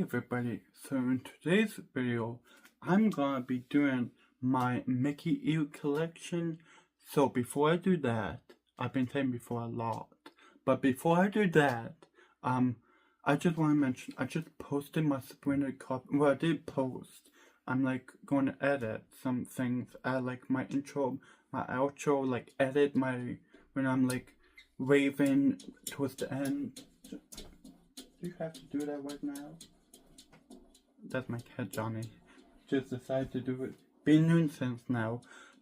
everybody, so in today's video I'm gonna be doing my Mickey ear collection. So before I do that, I've been saying before a lot, but before I do that, I just want to mention I just posted my Sprinter copy. Well, I did post. I'm like going to edit some things, add like my intro, my outro, like edit my when I'm like waving towards the end. Do you have to do that right now? That's my cat Johnny. Just decided to do it. Been doing since now.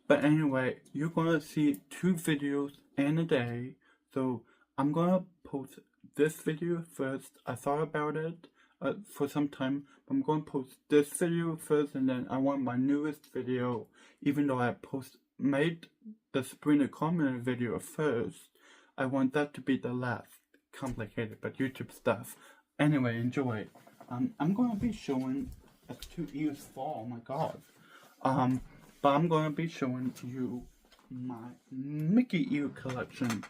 But anyway, you're gonna see 2 videos in a day. So I'm gonna post this video first. I thought about it for some time. But I'm gonna post this video first, and then I want my newest video. Even though I made the Sprinter comment video first, I want that to be the last. Complicated, but YouTube stuff. Anyway, enjoy. I'm gonna be showing as 2 ears fall. Oh my god. But I'm gonna be showing you my Mickey ear collection.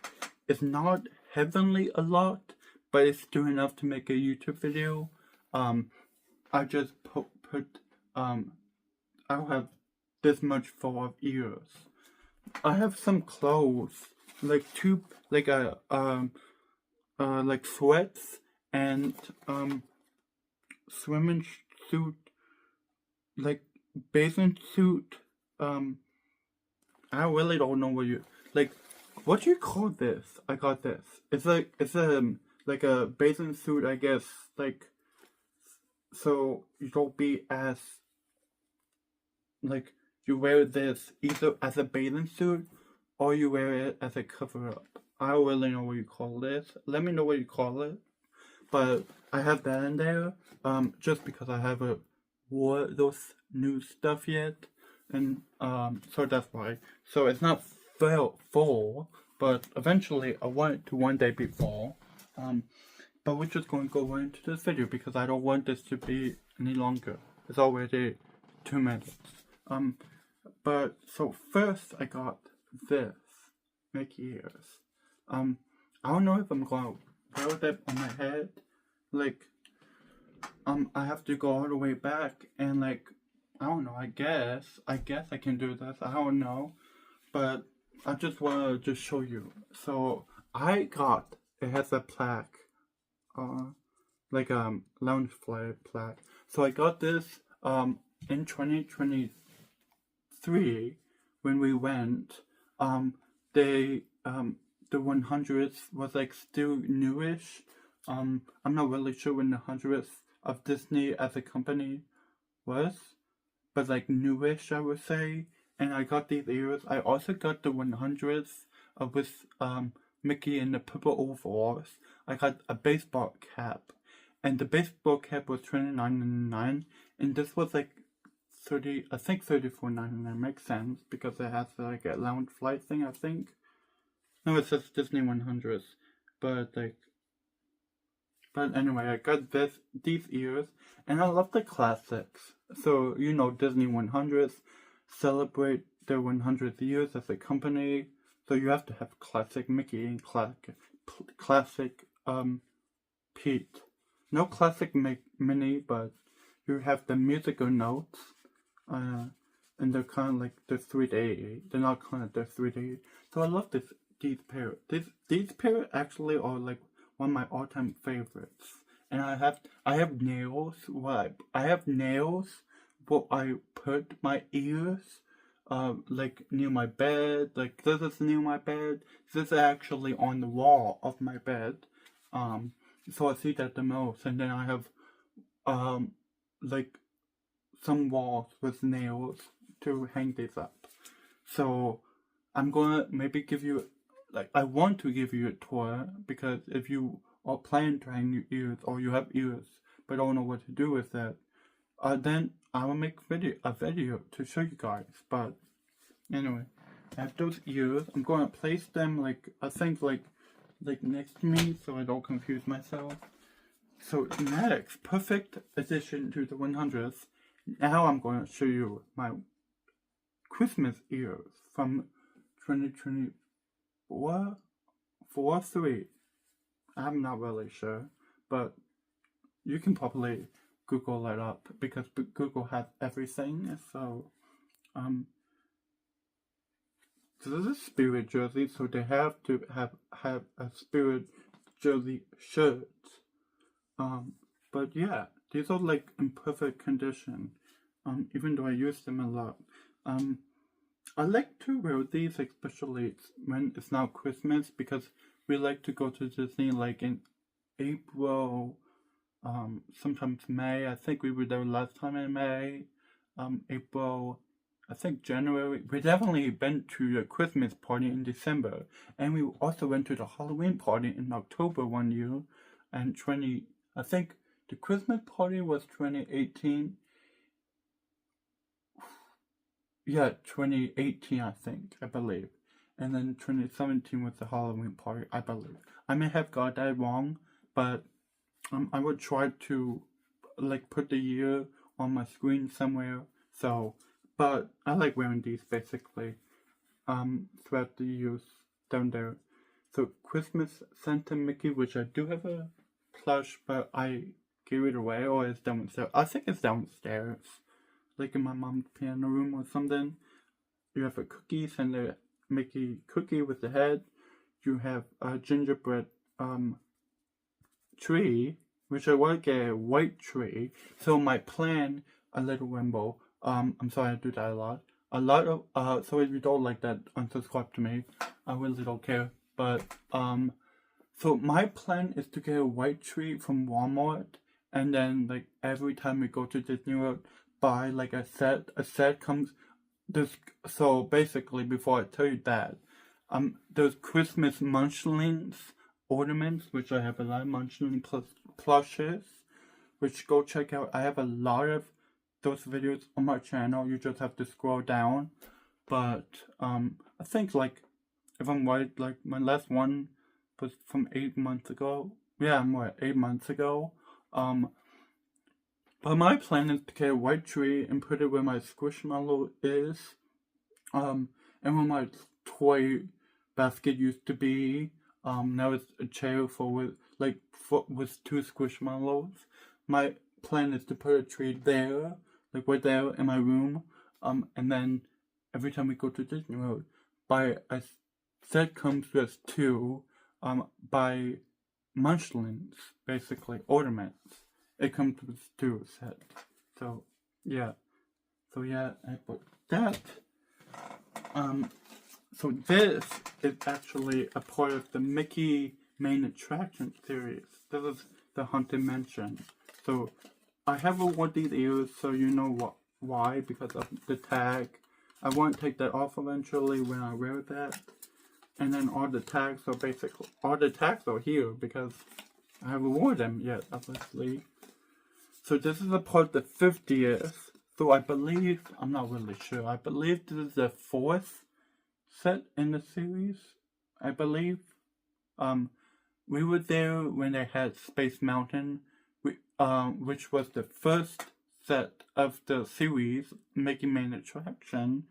It's not heavenly a lot, but it's still enough to make a YouTube video. I just I'll have this much full of ears. I have some clothes, like like sweats and swimming suit, like bathing suit. I really don't know what what do you call this? I got this. It's like a bathing suit, I guess. Like, so you don't be as like you wear this either as a bathing suit or you wear it as a cover up. I don't really know what you call this. Let me know what you call it. But I have that in there, just because I haven't wore those new stuff yet, and so that's why. So it's not fall, but eventually I want it to one day be fall. But we're just going to go right into this video because I don't want this to be any longer. It's already 2 minutes. But so first I got this Mickey ears. I don't know if I'm gonna wear that on my head. Like, I have to go all the way back and like, I don't know, I guess I can do this. I don't know. But I just wanna just show you. So it has a plaque, like Loungefly plaque. So I got this in 2023 when we went. The 100th was like still newish. I'm not really sure when the 100th of Disney as a company was, but like newish, I would say. And I got these ears. I also got the 100th with Mickey in the purple overalls. I got a baseball cap, and the baseball cap was $29.99, and this was like I think $34.99. Makes sense because it has like a Loungefly thing, I think. No, it says Disney 100th, but anyway, I got these ears, and I love the classics. So, you know, Disney 100th celebrate their 100th years as a company, so you have to have classic Mickey and classic Pete. No classic Minnie, but you have the musical notes, and they're kind of like the 3D. They're not kind of the 3D. So I love these pair. These pair actually are like one of my all-time favorites. And I have nails. I have nails where I put my ears, like near my bed. Like this is near my bed. This is actually on the wall of my bed. So I see that the most. And then I have like some walls with nails to hang these up. So I'm gonna maybe give you, like, I want to give you a tour, because if you are planning to hang your ears, or you have ears but don't know what to do with that, then I will make a video to show you guys. But anyway, I have those ears. I'm gonna place them like, I think like next to me so I don't confuse myself. So next, perfect addition to the 100th. Now I'm going to show you my Christmas ears from 2024, 3. I'm not really sure, but you can probably Google it up because Google has everything. So, this is a Spirit jersey, so they have to have a Spirit jersey shirt. But yeah, these are like in perfect condition. Even though I use them a lot. I like to wear these especially when it's now Christmas because we like to go to Disney like in April, sometimes May. I think we were there last time in May. April, I think January. We definitely went to the Christmas party in December, and we also went to the Halloween party in October one year, and I think the Christmas party was 2018. Yeah, 2018, I believe. And then 2017 was the Halloween party, I believe. I may have got that wrong, but I would try to like put the year on my screen somewhere. So, but I like wearing these basically throughout the years down there. So Christmas Santa Mickey, which I do have a plush, but I gave it away, or it's downstairs. I think it's downstairs, like in my mom's piano room or something. You have a cookie, Santa Mickey cookie with the head. You have a gingerbread tree, which I want to get a white tree. So my plan, a little ramble. I'm sorry I do that a lot. A lot of so if you don't like that, unsubscribe to me. I really don't care. But so my plan is to get a white tree from Walmart, and then like every time we go to Disney World, buy like a set. A set comes this. So basically, before I tell you that, there's Christmas Munchlings ornaments, which I have a lot of Munchling plushes, which go check out. I have a lot of those videos on my channel. You just have to scroll down. But I think like if I'm right, like my last one was from 8 months ago. Yeah, I'm right, 8 months ago. But my plan is to get a white tree and put it where my Squishmallow is. And where my toy basket used to be. Now it's a chair with two Squishmallows. My plan is to put a tree there, like right there in my room. And then every time we go to Disney World, buy a set comes with two, by Munchlings, basically ornaments. It comes with two sets. So yeah, I bought that. So this is actually a part of the Mickey main attraction series. This is the Haunted Mansion. So I have worn these ears, so you know why, because of the tag. I won't take that off eventually when I wear that. And then all the tags are basically, all the tags are here because I haven't worn them yet, obviously. So this is a part of the 50th. So I believe, I'm not really sure, I believe this is the 4th set in the series, I believe. We were there when they had Space Mountain, which was the first set of the series, Mickey main attraction,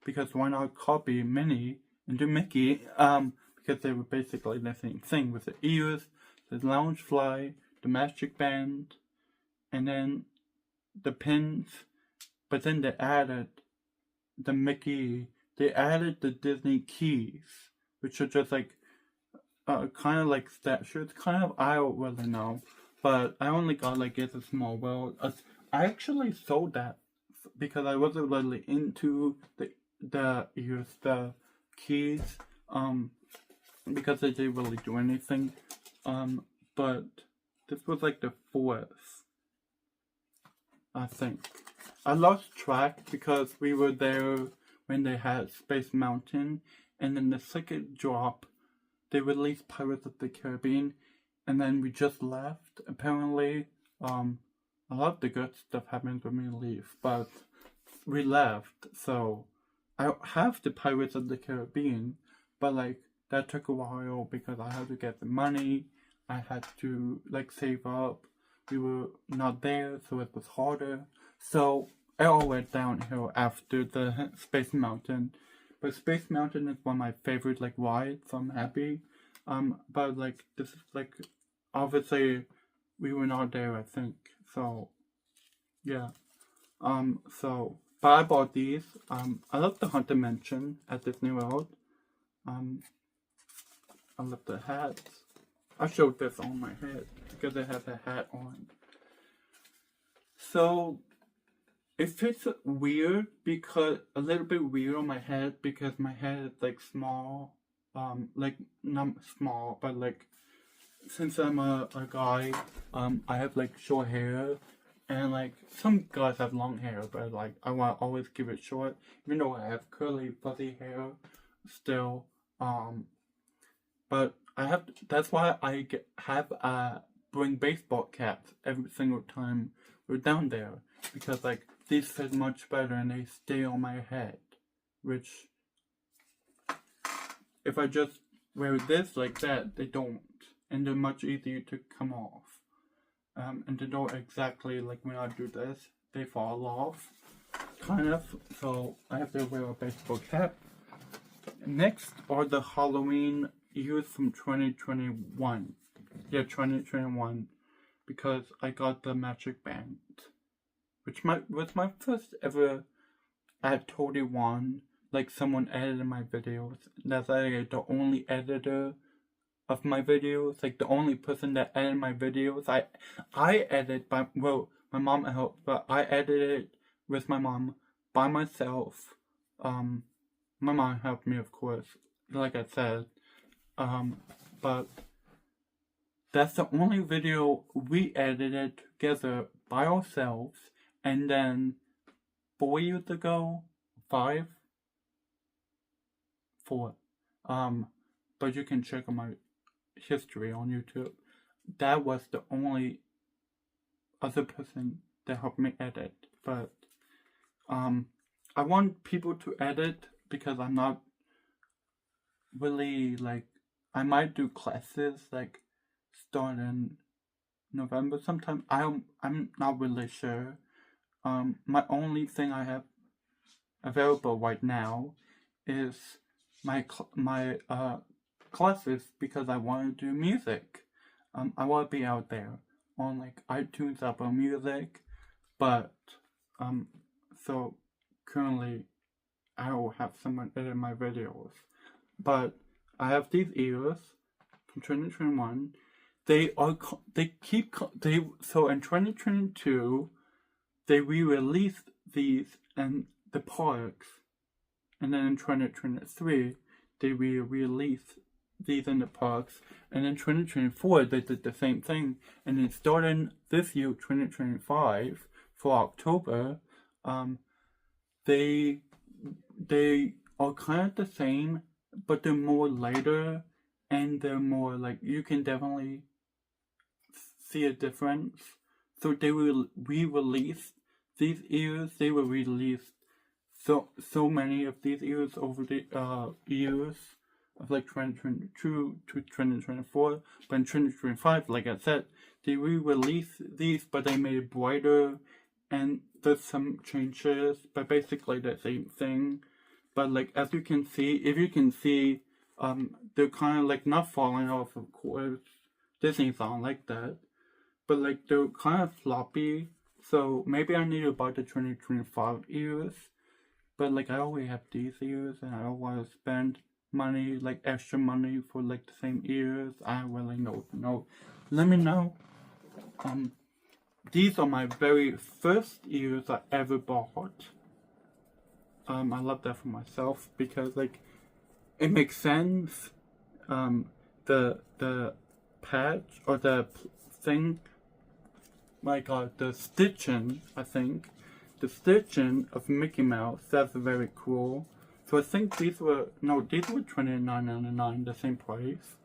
because why not copy Minnie into Mickey, because they were basically the same thing with the ears, the Loungefly, the Magic Band, and then the pins, but then they added the Disney keys, which are just like, kind of like statues, kind of, I don't really know, but I only got like It's a Small World. I actually sold that because I wasn't really into the keys, because they didn't really do anything, but this was like the 4th, I think. I lost track because we were there when they had Space Mountain, and then the second drop, they released Pirates of the Caribbean, and then we just left. Apparently, a lot of the good stuff happens when we leave, but we left, so I have the Pirates of the Caribbean, but like, that took a while because I had to get the money, I had to like save up, we were not there, so it was harder. So it all went downhill after the Space Mountain. But Space Mountain is one of my favorite like rides, so I'm happy. But like, this is like, obviously we were not there, I think. So yeah. But I bought these. I love the Haunted Mansion at Disney World. I love the hats. I showed this on my head because it has a hat on. So it fits weird because a little bit weird on my head because my head is like small. Like not small, but like since I'm a guy, I have like short hair. And like some guys have long hair, but like I want to always keep it short, even though I have curly fuzzy hair still. But I have that's why I bring baseball caps every single time we're down there, because like these fit much better and they stay on my head. Which if I just wear this like that, they don't, and they're much easier to come off. And they don't exactly like when I do this, they fall off, kind of. So I have to wear a baseball cap. Next are the Halloween ears from 2021. Yeah, 2021, because I got the Magic Band, which was my first ever activity one. Like someone edited my videos. That's like the only editor of my videos, like the only person that edited my videos. I edit by, well, my mom helped, but I edited with my mom by myself. My mom helped me, of course, like I said. But that's the only video we edited together by ourselves. And then 4 years ago, 4, but you can check on my history on YouTube. That was the only other person that helped me edit. But I want people to edit because I'm not really like, I might do classes like start in November sometime. I'm not really sure. My only thing I have available right now is my classes because I want to do music. I want to be out there on like iTunes, Apple Music, but so currently I will have someone edit my videos. But I have these ears from 2021. So in 2022 they re-released these in the parks, and then in 2023 they re-released these in the parks, and in 2024 they did the same thing, and then starting this year 2025 for October, they are kind of the same, but they're more lighter and they're more like, you can definitely see a difference. So they will re-release these ears. They will release so many of these ears over the years of like 2022 to 2024. But in 2025, like I said, they re-release these, but they made it brighter, and there's some changes, but basically the same thing. But like, as you can see, if you can see, they're kind of like not falling off, of course. Disney's not like that. But like, they're kind of floppy. So maybe I need to buy the 2025 ears. But like, I already have these ears and I don't want to spend money, like extra money for like the same ears. I don't really know. Let me know. These are my very first ears I ever bought. I love that for myself because like, it makes sense. The patch or the thing, my god, the stitching, I think. The stitching of Mickey Mouse, that's very cool. So I think these were $29.99, the same price.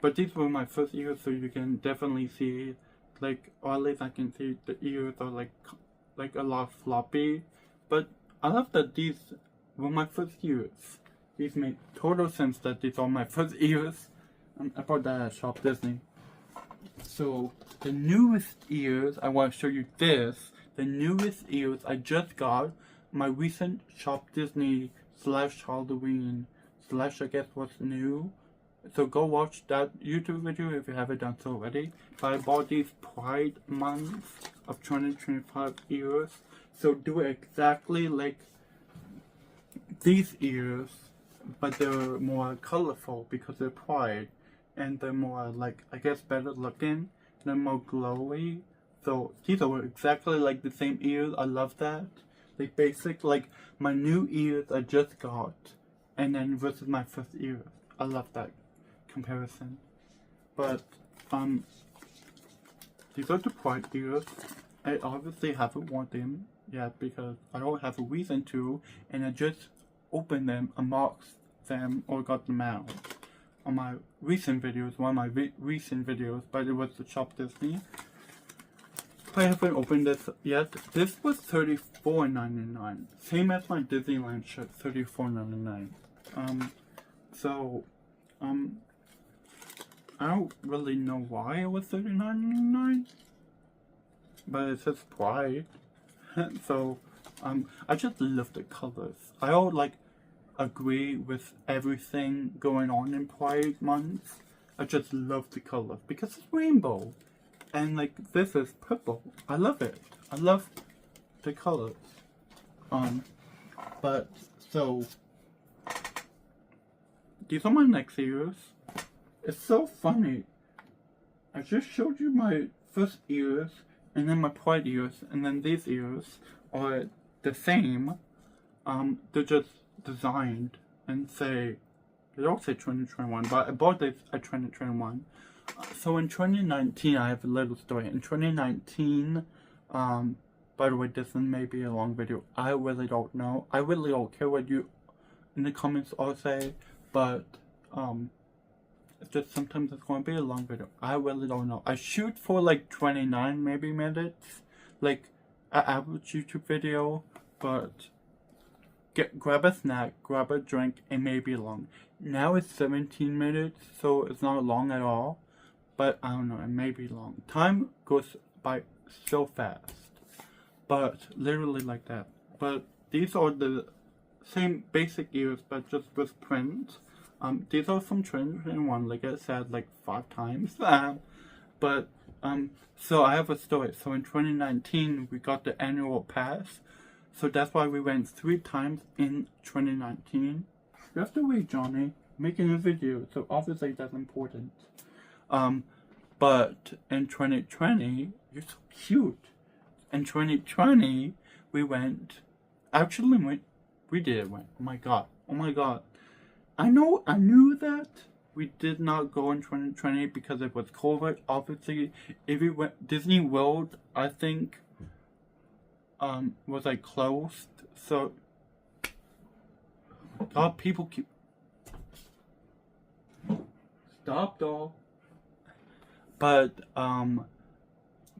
But these were my first ears, so you can definitely see, like, or at least I can see the ears are like a lot floppy. But I love that these were my first ears. These make total sense that these are my first ears. I bought that at Shop Disney. So the newest ears, I want to show you this. The newest ears I just got, my recent Shop Disney / Halloween / I guess what's new So go watch that YouTube video if you haven't done so already. But I bought these Pride Month of 2025 ears. So do it exactly like these ears, but they're more colorful because they're Pride. And they're more like, I guess, better looking. They're more glowy. So these are exactly like the same ears. I love that. Like basic, like my new ears I just got. And then versus my first ears. I love that comparison. But these are the Pride ears. I obviously haven't worn them yet because I don't have a reason to, and I just opened them, unboxed them, or got them out on my recent videos, one of my recent videos, but it was the Shop Disney. I haven't opened this yet. This was $34.99, same as my Disneyland shirt, $34.99. I don't really know why it was $39.99, but it says Pride. So, I just love the colors. I don't like agree with everything going on in Pride Month. I just love the colors because it's rainbow, and like this is purple. I love it. I love the colors. But so these are my next ears. It's so funny. I just showed you my first ears, and then my Pride ears, and then these ears are the same. They're just designed and say, they don't say 2021, but I bought this at 2021. So in 2019, I have a little story. In 2019, by the way, this may be a long video. I really don't know. I really don't care what you in the comments all say, but it's just sometimes it's going to be a long video. I really don't know. I shoot for like 29 maybe minutes, like an average YouTube video, but grab a snack, grab a drink, and maybe long. Now it's 17 minutes, so it's not long at all, but I don't know, it may be long. Time goes by so fast, but literally like that. But these are the same basic ears, but just with print. These are from 2021, like I said, like 5 times. But so I have a story. So in 2019, we got the annual pass. So that's why we went 3 times in 2019. You have to wait, Johnny. Making a video, so obviously that's important. But in 2020, you're so cute. In 2020, we went. Actually, we did went. Oh my god. Oh my god. I knew that we did not go in 2020 because it was COVID. Obviously, if we went Disney World, I think was like closed. So God, people keep stop though. But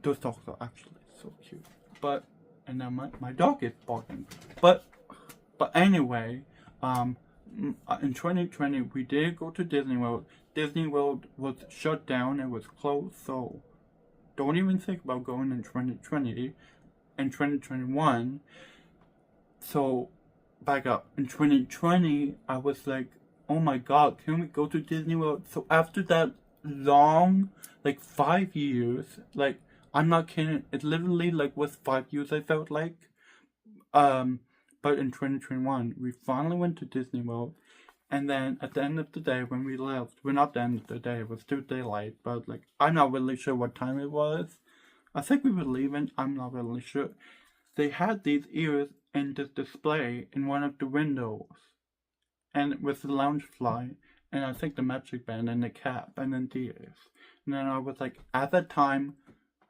those dogs are actually so cute. But and then my dog is barking. But anyway, in 2020 we did go to Disney World. Disney World was shut down, it was closed, so don't even think about going in 2020 and 2021. So back up, in 2020 I was like, oh my god, can we go to Disney World? So after that long, like 5 years, like I'm not kidding, it literally like was 5 years I felt like. But in 2021, we finally went to Disney World, and then at the end of the day, when we left, well, not the end of the day, it was still daylight, but like, I'm not really sure what time it was. I think we were leaving, I'm not really sure. They had these ears in this display in one of the windows, and with the Loungefly, and I think the Magic Band, and the cap, and then the ears. And then I was like, at that time,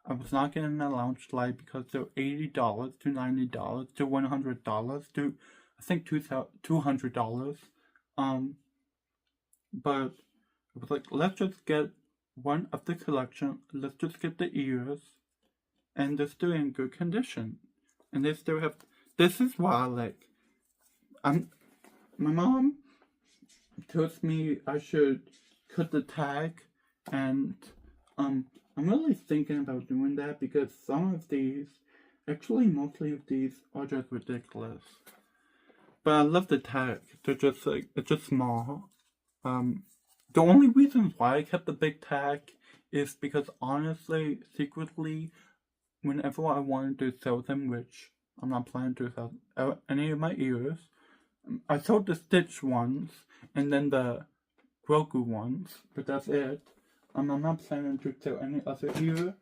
I was not getting a Loungefly because they're $80 to $90 to $100 to I think $200. But it was like, let's just get one of the collection. Let's just get the ears, and they're still in good condition, and they still have. This is why I like. My mom tells me I should cut the tag, and I'm really thinking about doing that because some of these, actually mostly of these, are just ridiculous. But I love the tag. They're just like, it's just small. the only reason why I kept the big tag is because honestly, secretly, whenever I wanted to sell them, which I'm not planning to sell any of my ears, I sold the Stitch ones and then the Grogu ones, but that's it. I'm not planning to sell any other ear.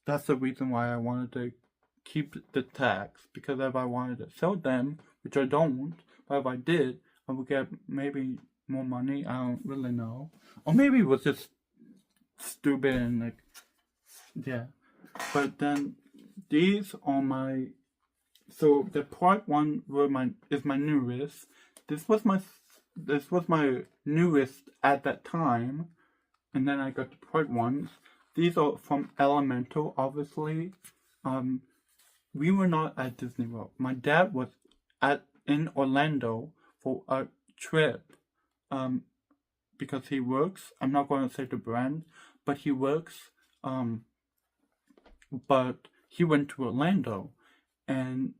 That's the reason why I wanted to keep the tags, because if I wanted to sell them, which I don't, but if I did, I would get maybe more money. I don't really know. Or maybe it was just stupid and like, yeah. But then these are my, so the part one is my newest. This was my newest at that time, and then I got the part ones. These are from Elemental, obviously. We were not at Disney World. My dad was in Orlando for a trip, because he works. I'm not going to say the brand, but he works. But he went to Orlando, and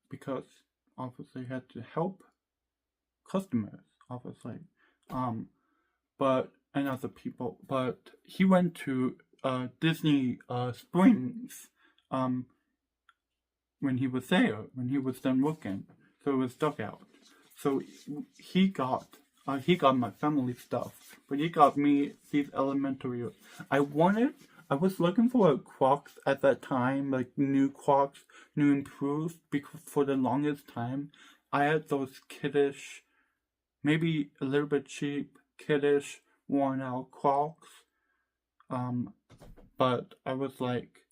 because obviously he had to help customers, obviously, and other people. But he went to Disney Springs, when he was there, when he was done working, so it was dugout. So he got my family stuff, but he got me these elementary. I was looking for a Crocs at that time, like new Crocs, new improved, because for the longest time, I had those kiddish, maybe a little bit cheap, kiddish, worn out Crocs. But I was like,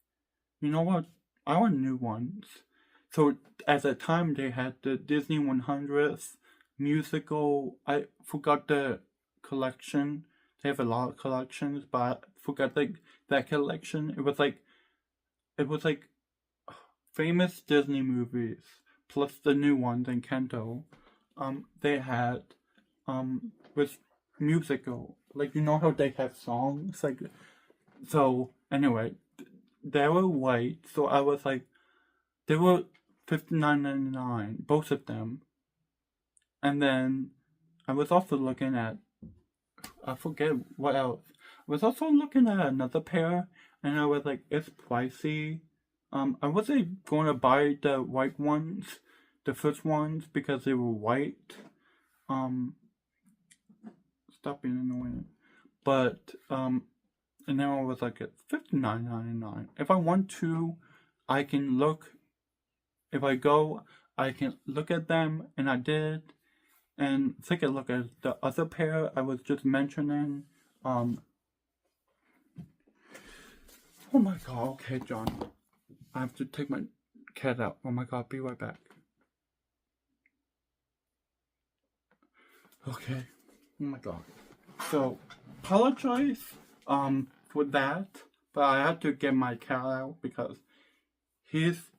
you know what? I want new ones. So at the time they had the Disney 100th musical. I forgot the collection. They have a lot of collections, but I forgot that collection. It was like famous Disney movies plus the new ones in Kanto. They had with musical. Like, you know how they have songs, like, so anyway, they were white, so I was like, they were $59.99, both of them. And then I was also looking at, I forget what else. I was also looking at another pair, and I was like, it's pricey. I wasn't going to buy the white ones, the first ones, because they were white. Stop being annoying. But, and then I was like, it's $59.99. If I want to, I can look. If I go, I can look at them, and I did, and take a look at the other pair I was just mentioning. Oh my god, okay, John. I have to take my cat out. Oh my god, be right back. Okay. Oh my god. So, apologize, for that, but I had to get my cat out because he's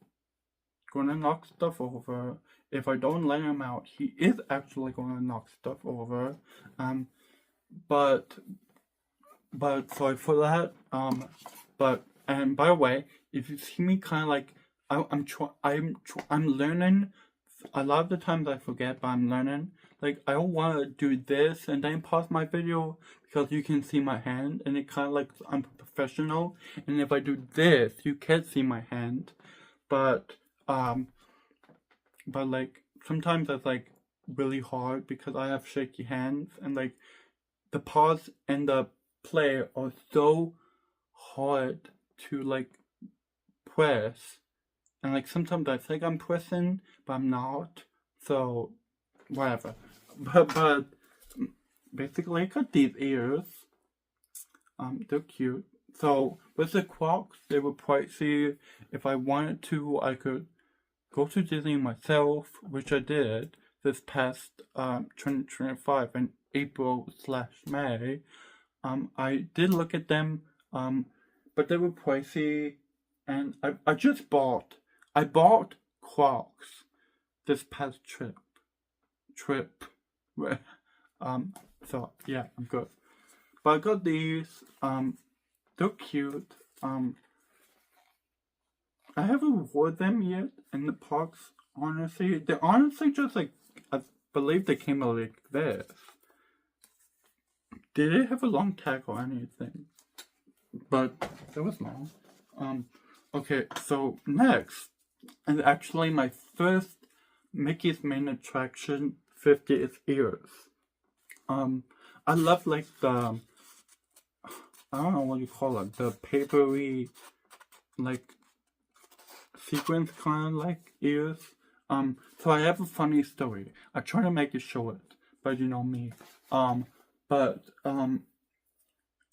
gonna knock stuff over. If I don't let him out, he is actually gonna knock stuff over. But sorry for that. And by the way, if you see me kind of like, I'm learning. A lot of the times I forget, but I'm learning. Like, I don't want to do this and then pause my video because you can see my hand, and it kind of like I'm professional. And if I do this, you can't see my hand. But like sometimes that's like really hard because I have shaky hands, and like the pause and the play are so hard to like press, and like sometimes I think I'm pressing but I'm not, so whatever. But basically I got these ears. They're cute. So with the Crocs, they were pricey. If I wanted to, I could go to Disney myself, which I did this past 2025 in April/May. I did look at them, but they were pricey, and I bought Crocs this past trip. So yeah, I'm good. But I got these. They're cute. I haven't worn them yet in the parks. Honestly, they're honestly just like, I believe they came out like this. Did it have a long tag or anything? But it was long. Okay, so next, and actually my first Mickey's main attraction, 50th ears. I love like the, I don't know what you call it, the papery, like sequence kind of like ears. So I have a funny story. I try to make it short, but you know me. But in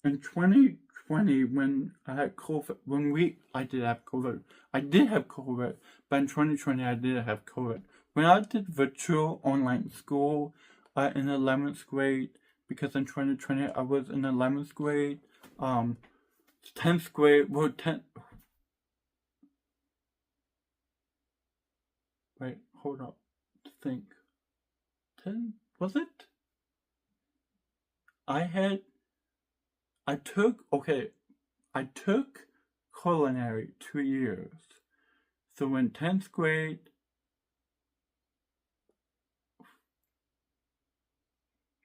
2020 when I had COVID, I did have COVID. I did have COVID, but in 2020 I did have COVID. When I did virtual online school in 11th grade, because in 2020 I was in 11th grade, 10th grade, well, 10th, wait, hold up, think, 10, was it? I took culinary 2 years. So in 10th grade,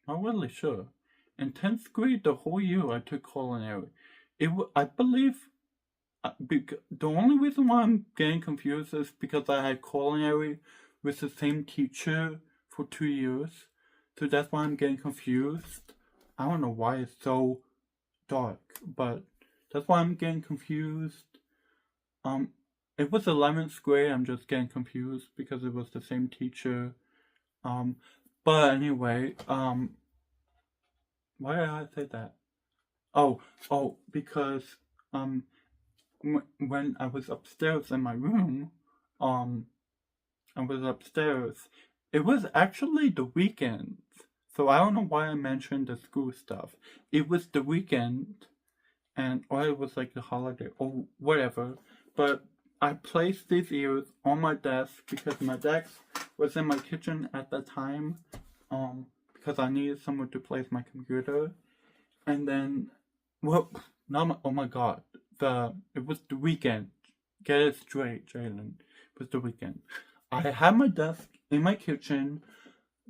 not really sure. In 10th grade, the whole year I took culinary. I believe, the only reason why I'm getting confused is because I had culinary with the same teacher for 2 years. So that's why I'm getting confused. I don't know why it's so dark, but that's why I'm getting confused. It was 11th grade, I'm just getting confused because it was the same teacher. But anyway, why did I say that? Oh, because, when I was upstairs in my room, it was actually the weekend. So I don't know why I mentioned the school stuff. It was the weekend, or it was like the holiday, or whatever. But I placed these ears on my desk because my desk was in my kitchen at the time, because I needed somewhere to place my computer. And then, oh my god, it was the weekend. Get it straight, Jalen. It was the weekend. I had my desk in my kitchen.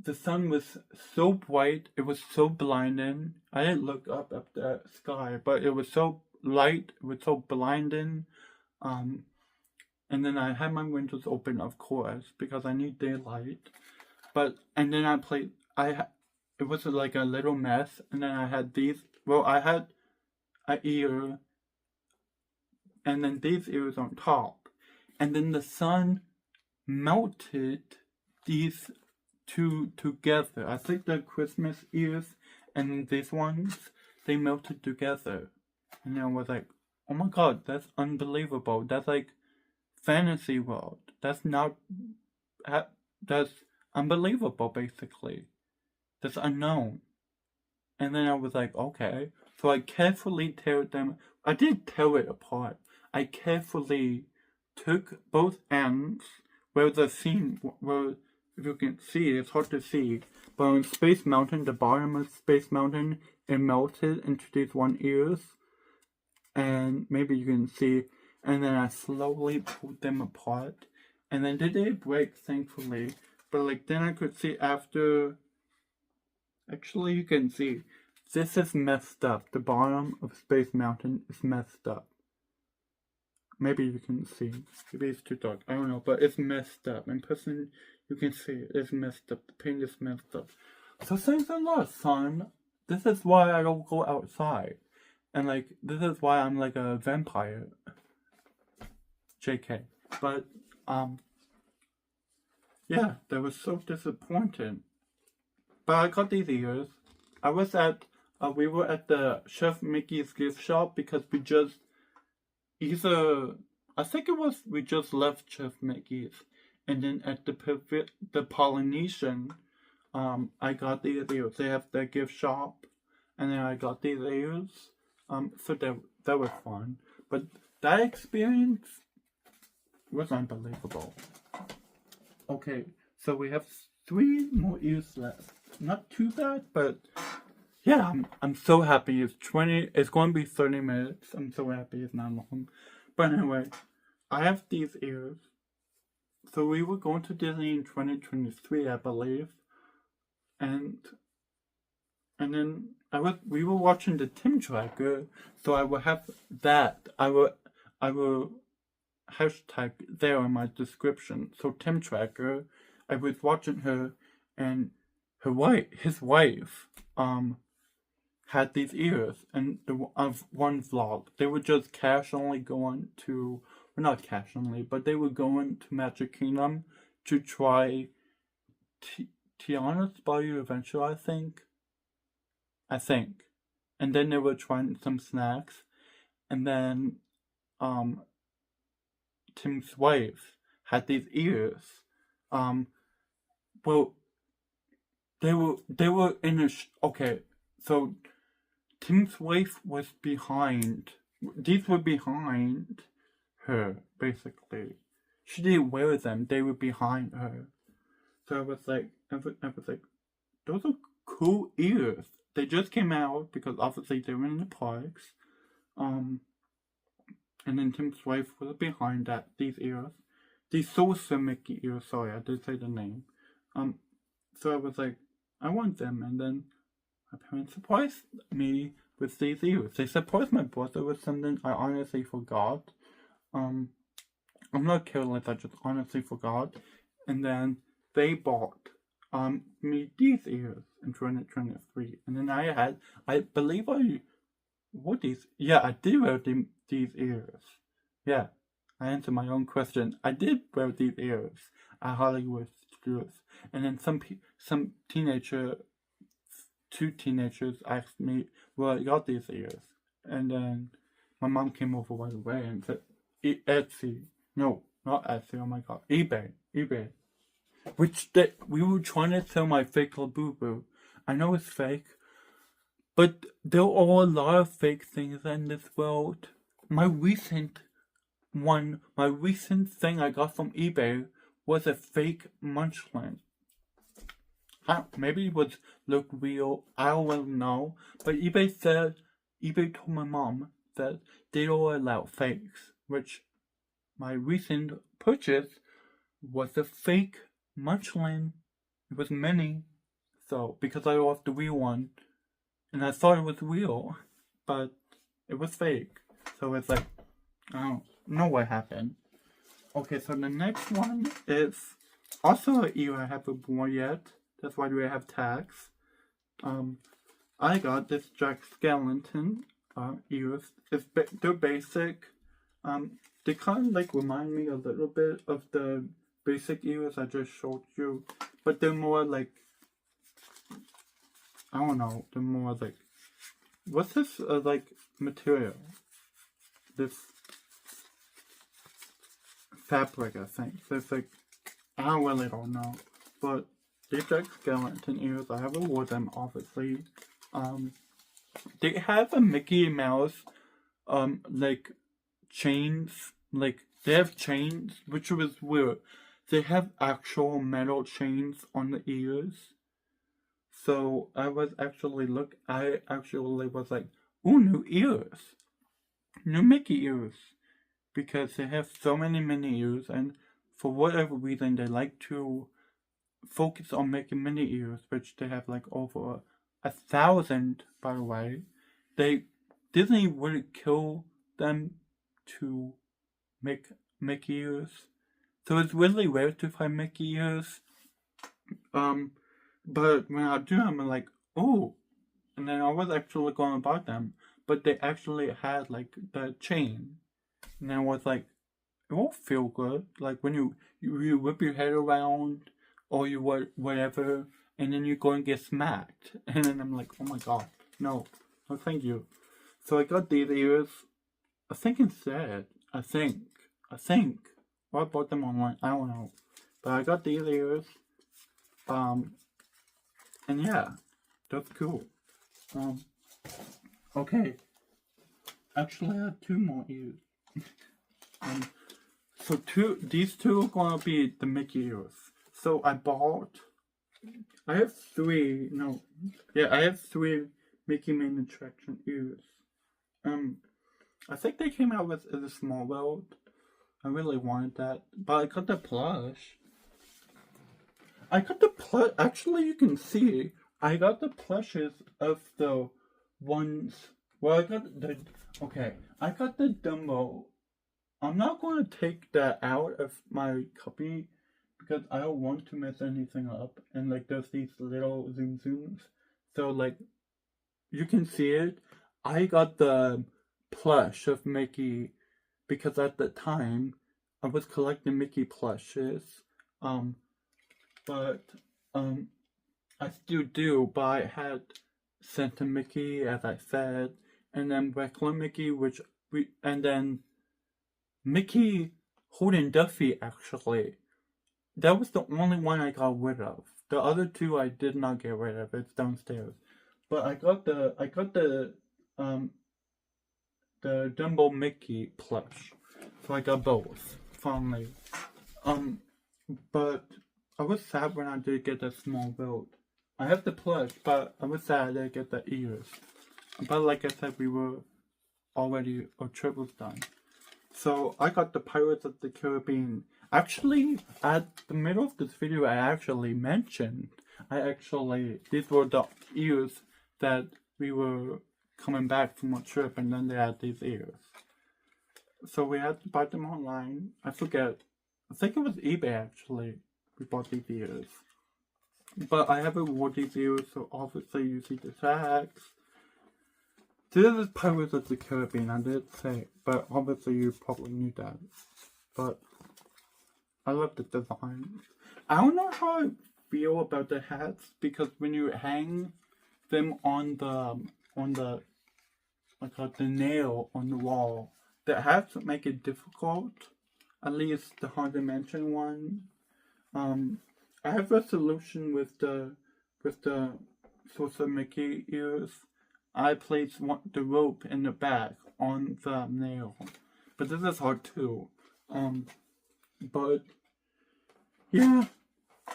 The sun was so bright, it was so blinding. I didn't look up at the sky, but it was so light, it was so blinding. And then I had my windows open, of course, because I need daylight. And then it was like a little mess, and then I had I had an ear, and then these ears on top. And then the sun melted these two together. I think the Christmas ears and these ones, they melted together. And I was like, oh my god, that's unbelievable. That's like fantasy world. That's unbelievable, basically. That's unknown. And then I was like, okay. So I carefully tear them. I didn't tear it apart. I carefully took both ends where the seam, if you can see, it's hard to see, but on Space Mountain, the bottom of Space Mountain, it melted into these one ears, and maybe you can see, and then I slowly pulled them apart, and then they did break, thankfully, but like then I could see after, actually you can see, this is messed up, the bottom of Space Mountain is messed up. Maybe you can see, maybe it's too dark, I don't know, but it's messed up, in person, you can see it's messed up. The paint is messed up. So thanks a lot, son. This is why I don't go outside. And like, this is why I'm like a vampire. JK. But, yeah, that was so disappointing. But I got these ears. We were at the Chef Mickey's gift shop because we just left Chef Mickey's. And then at the Polynesian, I got these ears. They have their gift shop, and then I got these ears. So that was fun. But that experience was unbelievable. Okay, so we have 3 more ears left. Not too bad, but yeah, I'm so happy. It's going to be 30 minutes. I'm so happy it's not long. But anyway, I have these ears. So we were going to Disney in 2023, I believe, and then we were watching the Tim Tracker, so I will have that. I will hashtag there in my description. So Tim Tracker, I was watching her, and his wife, had these ears, and of one vlog, they were just casually going to, well, not casually, but they were going to Magic Kingdom to try Tiana's Bayou Adventure, I think. And then they were trying some snacks, and then Tim's wife had these ears. Well, they were in a okay. So Tim's wife was behind. These were behind her, basically. She didn't wear them. They were behind her. So I was like, those are cool ears. They just came out because obviously they were in the parks. And then Tim's wife was behind these ears. These Salsa Mickey ears, sorry, I did say the name. So I was like, I want them, and then my parents surprised me with these ears. They surprised my brother with something I honestly forgot. I'm not careless, I just honestly forgot. And then they bought me these ears in 2023. And then I believe I did wear these ears. Yeah, I answered my own question. I did wear these ears at Hollywood Studios. And then two teenagers asked me where I got these ears. And then my mom came over right away and said, Etsy. No, not Etsy, oh my god. eBay. Which we were trying to sell my fake Labubu. I know it's fake, but there are a lot of fake things in this world. My recent thing I got from eBay was a fake Munchkin. Maybe it look real, I don't know. But eBay told my mom that they don't allow fakes, which my recent purchase was a fake Munchkin. It was mini, so because I lost the real one, and I thought it was real, but it was fake. So it's like, I don't know what happened. Okay, so the next one is also an ear I haven't worn yet. That's why we have tags. I got this Jack Skellington ears. They're basic. They kind of like remind me a little bit of the basic ears I just showed you, but they're more like, I don't know, they're more like, what's this like material? This fabric, I think. So it's like, I really don't know, but these Jack Skellington ears, I haven't worn them obviously. They have a Mickey Mouse like chains, like they have chains, which was weird. They have actual metal chains on the ears. So I actually was like, ooh, new ears. New Mickey ears. Because they have so many mini ears, and for whatever reason they like to focus on making mini ears, which they have like over 1,000, by the way. Disney would kill them to make Mickey ears. So it's really rare to find Mickey ears. But when I do, I'm like, oh. And then I was actually going to buy them, but they actually had like the chain. And I was like, it won't feel good. Like when you whip your head around, or you whatever, and then you go and get smacked. And then I'm like, oh my god, no thank you. So I got these ears, I think instead, I think, or I bought them online, I don't know. But I got these ears, and yeah, that's cool. Okay, actually I have two more ears. So these two are gonna be the Mickey ears. So I have three Mickey Main Attraction ears. I think they came out with the Small World. I really wanted that, but I got the plush. Actually, you can see I got the plushes of the ones. Well, I got the Dumbo. I'm not going to take that out of my copy because I don't want to mess anything up. And like, there's these little zooms. So like, you can see it. I got the plush of Mickey because at the time I was collecting Mickey plushes. But I still do. But I had Santa Mickey, as I said, and then regular Mickey, and then Mickey holding Duffy. Actually, that was the only one I got rid of. The other two I did not get rid of. It's downstairs. But I got the Dumbo Mickey plush. So I got both, finally. But I was sad when I did get the small build. I have the plush, but I was sad I didn't get the ears. But like I said, we were already our trip was done. So I got the Pirates of the Caribbean. Actually, at the middle of this video, I actually mentioned, these were the ears that we were coming back from a trip, and then they had these ears. So we had to buy them online. I forget. I think it was eBay actually. We bought these ears. But I haven't worn these ears, so obviously you see the tags. This is Pirates of the Caribbean, I did say, but obviously you probably knew that. But I love the design. I don't know how I feel about the hats, because when you hang them on the nail on the wall, the hats make it difficult. At least the Haunted Mansion one. I have a solution with the Saucer Mickey ears. I place the rope in the back on the nail, but this is hard too. But yeah,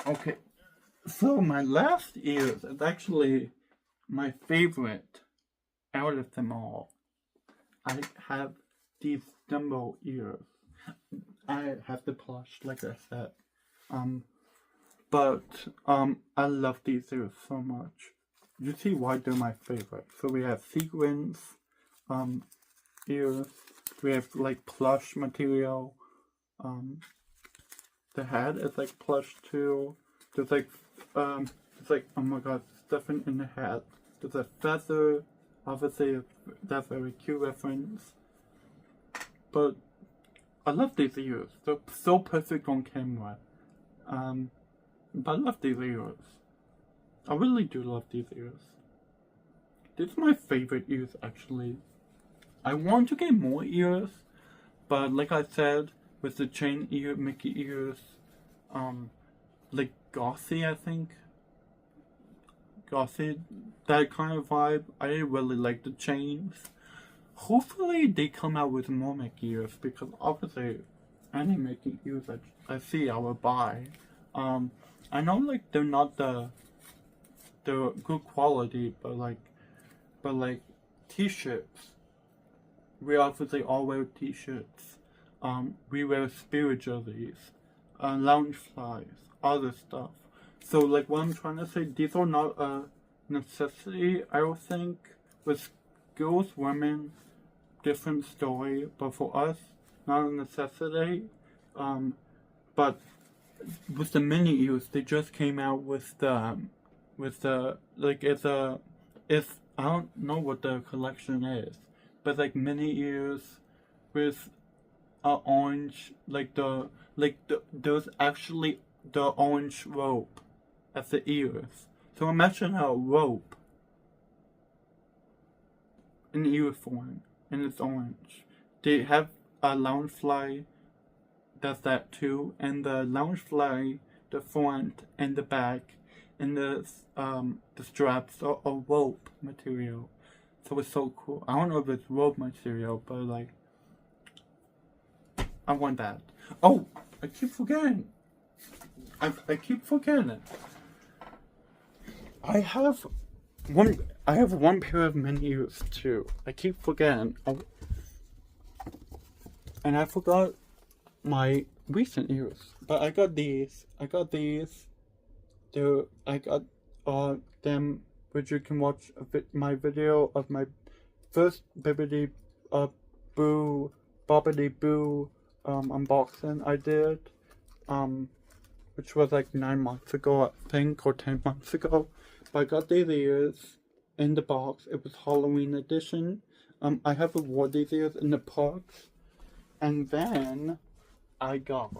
okay. So my last ears is actually my favorite out of them all. I have these Dumbo ears. I have the plush, like I said. But I love these ears so much. You see why they're my favorite. So we have sequins, ears. We have like plush material. The head is like plush too. There's like oh my god, stuff in the head. There's a feather. Obviously, that's a very cute reference. But I love these ears. They're so perfect on camera. But I love these ears. I really do love these ears. This is my favorite ears, actually. I want to get more ears, but like I said, with the chain ear, Mickey ears, like Gothy, I think. Gothy, that kind of vibe. I didn't really like the chains. Hopefully they come out with more Mickey ears, because obviously any Mickey ears I see I will buy. I know like they're not the good quality, but like t-shirts. We obviously all wear t-shirts. We wear spirit jerseys, lounge flies, other stuff. So like what I'm trying to say, these are not a necessity, I don't think. With girls, women, different story, but for us, not a necessity. But with the mini ears, they just came out with the like it's I don't know what the collection is, but like mini ears with orange, there's actually the orange rope as the ears. So imagine a rope in ear form, and it's orange. They have a loungefly does that too, and the loungefly, the front and the back, and the straps are rope material. So it's so cool. I don't know if it's rope material, but like, I want that. Oh, I keep forgetting. I keep forgetting it. I have one pair of mini ears too. I keep forgetting. And I forgot my recent ears. But I got these. I got them which you can watch my video of my first Bibbidi Boo Bobbidi Boo unboxing I did, which was like 9 months ago, I think, or 10 months ago. But I got these ears in the box. It was Halloween edition. I have wore these ears in the parks, and then I got,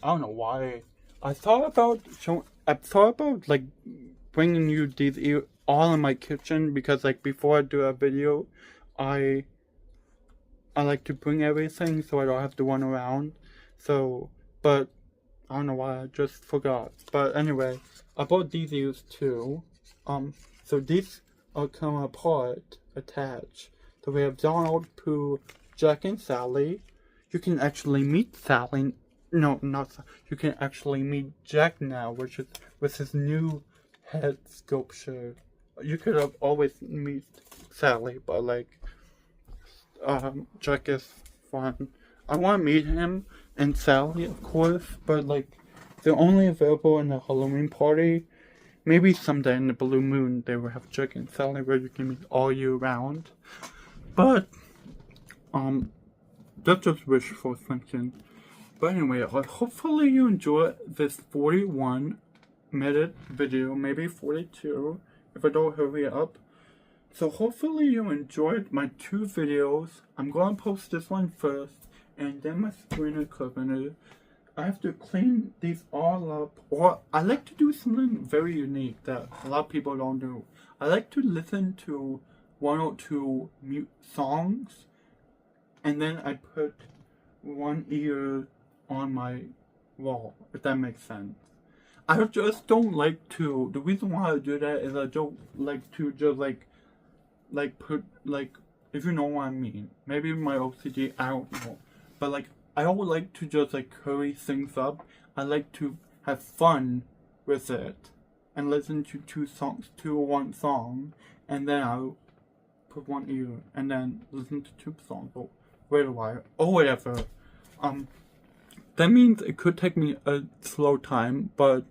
I don't know why, I thought about like bringing you these ears all in my kitchen, because like before I do a video, I like to bring everything so I don't have to run around. So, but I don't know why, I just forgot. But anyway, I bought these ears too. So these are come apart, attached. So we have Donald, Pooh, Jack, and Sally. You can actually meet Sally. No, not Sally. You can actually meet Jack now, which is with his new head sculpture. You could have always meet Sally, but like, Jack is fun. I want to meet him and Sally, of course, but like, they're only available in the Halloween party. Maybe someday in the Blue Moon they will have Jack and Sally where you can meet all year round. But, that's just wishful thinking. But anyway, hopefully you enjoy this 41-minute video, maybe 42, if I don't hurry up. So hopefully you enjoyed my 2 videos. I'm going to post this one first, and then my Sabrina Carpenter. I have to clean these all up, or I like to do something very unique that a lot of people don't do. I like to listen to 1 or 2 mute songs, and then I put one ear on my wall, if that makes sense. I just don't like to, the reason why I do that is I don't like to just like put, like, if you know what I mean. Maybe my OCD, I don't know. But like, I don't like to just like hurry things up. I like to have fun with it and listen to 2 songs, 2 or 1 song, and then I'll put 1 ear and then listen to 2 songs, or wait a while, or whatever. That means it could take me a slow time, but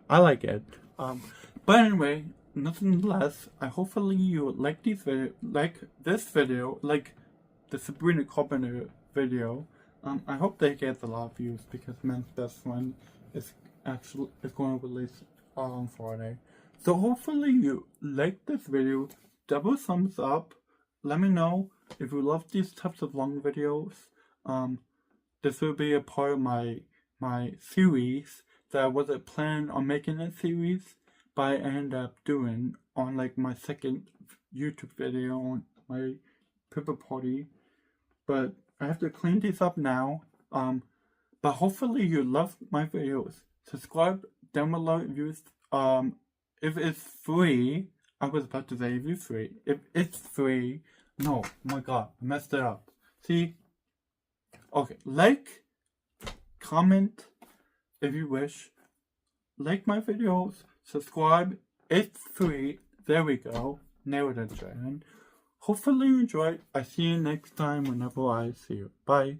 I like it. But anyway, nothing less. Hopefully you like this video, like the Sabrina Carpenter video. I hope they get a lot of views, because Man's Best Friend is going to release on Friday. So hopefully you like this video. Double thumbs up. Let me know if you love these types of long videos. This will be a part of my series that I wasn't planning on making a series, but I ended up doing on like my second YouTube video on my paper party. But I have to clean these up now. But hopefully you love my videos. Subscribe down below if it's free. I was about to say if it's free. If it's free. No, oh my god, I messed it up. See? Okay, like, comment if you wish. Like my videos, subscribe. It's free. There we go. Nailed it, Jen. Hopefully you enjoyed. I see you next time whenever I see you. Bye.